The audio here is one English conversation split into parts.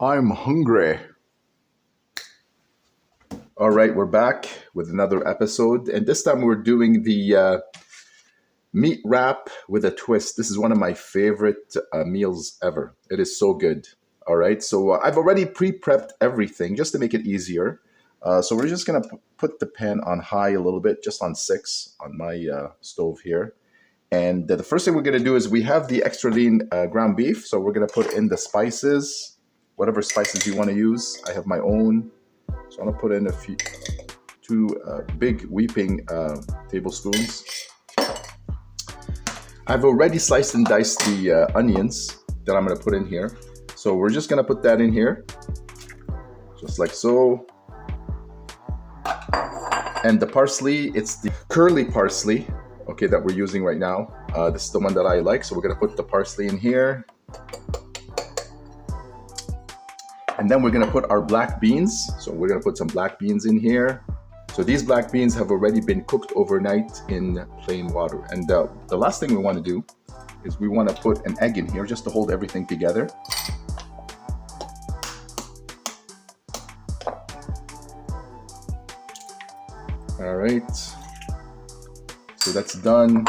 I'm hungry. All right, we're back with another episode, and this time we're doing the meat wrap with a twist. This is one of my favorite meals ever. It is so good. All right, so I've already pre-prepped everything just to make it easier. So we're just gonna put the pan on high a little bit, just on 6 on my stove here. And the first thing we're gonna do is we have the extra lean ground beef, so we're gonna put in the spices, whatever spices you want to use. I have my own. So I'm gonna put in two big weeping tablespoons. I've already sliced and diced the onions that I'm gonna put in here. So we're just gonna put that in here, just like so. And the parsley, it's the curly parsley, okay, that we're using right now. This is the one that I like, so we're gonna put the parsley in here. And then we're gonna put our black beans. So we're gonna put some black beans in here. So these black beans have already been cooked overnight in plain water. And the last thing we wanna do is we wanna put an egg in here just to hold everything together. All right, so that's done.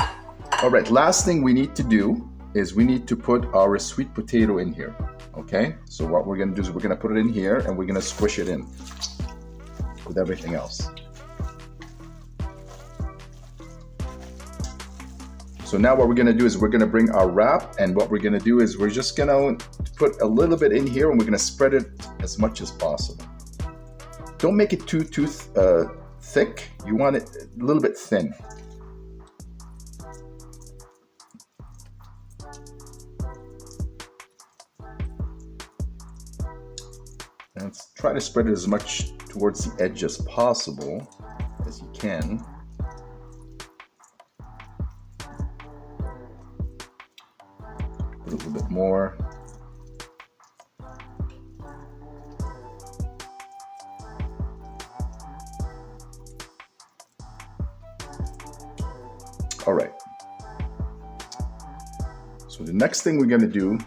All right, last thing we need to do is we need to put our sweet potato in here. Okay, so what we're gonna do is we're gonna put it in here and we're gonna squish it in with everything else. So now what we're gonna do is we're gonna bring our wrap, and what we're gonna do is we're just gonna put a little bit in here and we're gonna spread it as much as possible. Don't make it too thick. You want it a little bit thin. And try to spread it as much towards the edge as possible as you can. Put a little bit more. All right. So the next thing we're gonna do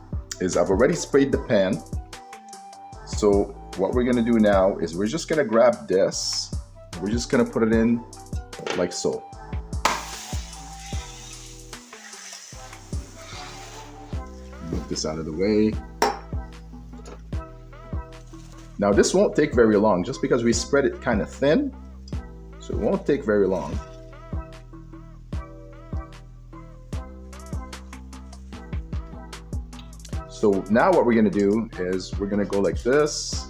is I've already sprayed the pan. So what we're gonna do now is we're just gonna grab this. We're just gonna put it in like so. Move this out of the way. Now this won't take very long just because we spread it kind of thin. So it won't take very long. So now what we're gonna do is we're gonna go like this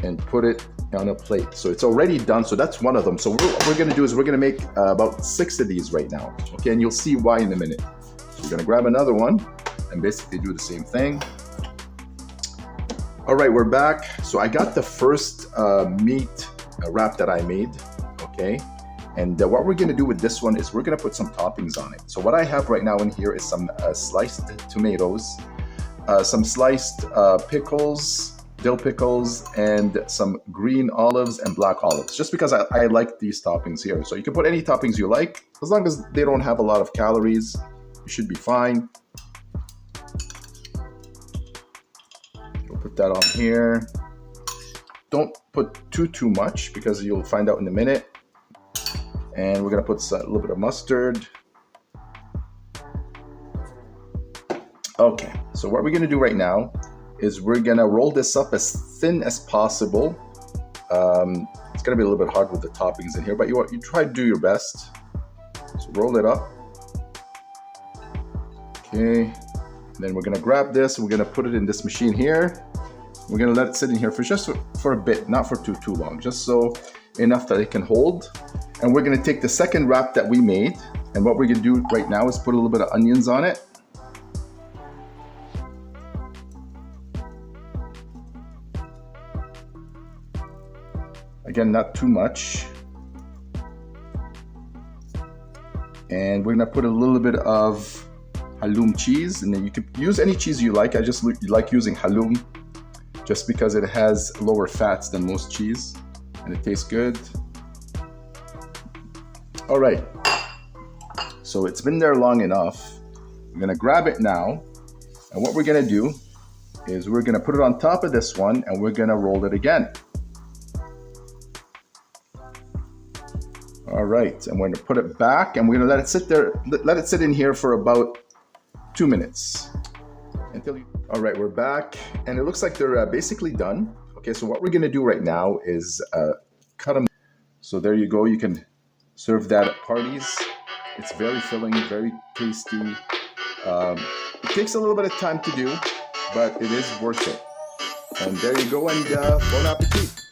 and put it on a plate. So it's already done, so that's one of them. So what we're gonna do is we're gonna make about 6 of these right now, okay? And you'll see why in a minute. So we're gonna grab another one and basically do the same thing. All right, we're back. So I got the first meat wrap that I made, okay? And what we're gonna do with this one is we're gonna put some toppings on it. So what I have right now in here is some sliced tomatoes, some sliced pickles, dill pickles, and some green olives and black olives, just because I like these toppings here. So you can put any toppings you like, as long as they don't have a lot of calories, you should be fine. We'll put that on here. Don't put too much because you'll find out in a minute. And we're gonna put a little bit of mustard. Okay, so what we're gonna do right now is we're gonna roll this up as thin as possible. It's gonna be a little bit hard with the toppings in here, but you try to do your best. So roll it up. Okay, and then we're gonna grab this and we're gonna put it in this machine here. We're gonna let it sit in here for a bit, not for too long, just so enough that it can hold. And we're gonna take the second wrap that we made, and what we're gonna do right now is put a little bit of onions on it. Again, not too much. And we're gonna put a little bit of halloum cheese, and then you could use any cheese you like. I just like using halloum just because it has lower fats than most cheese and it tastes good. All right, so it's been there long enough. I'm gonna grab it now, and what we're gonna do is we're gonna put it on top of this one and we're gonna roll it again. All right, and we're gonna put it back and we're gonna let it sit there, let it sit in here for about 2 minutes. All right, we're back and it looks like they're basically done. Okay, so what we're gonna do right now is cut them. So there you go, you can serve that at parties. It's very filling, very tasty. It takes a little bit of time to do, but it is worth it. And there you go, and bon appetit.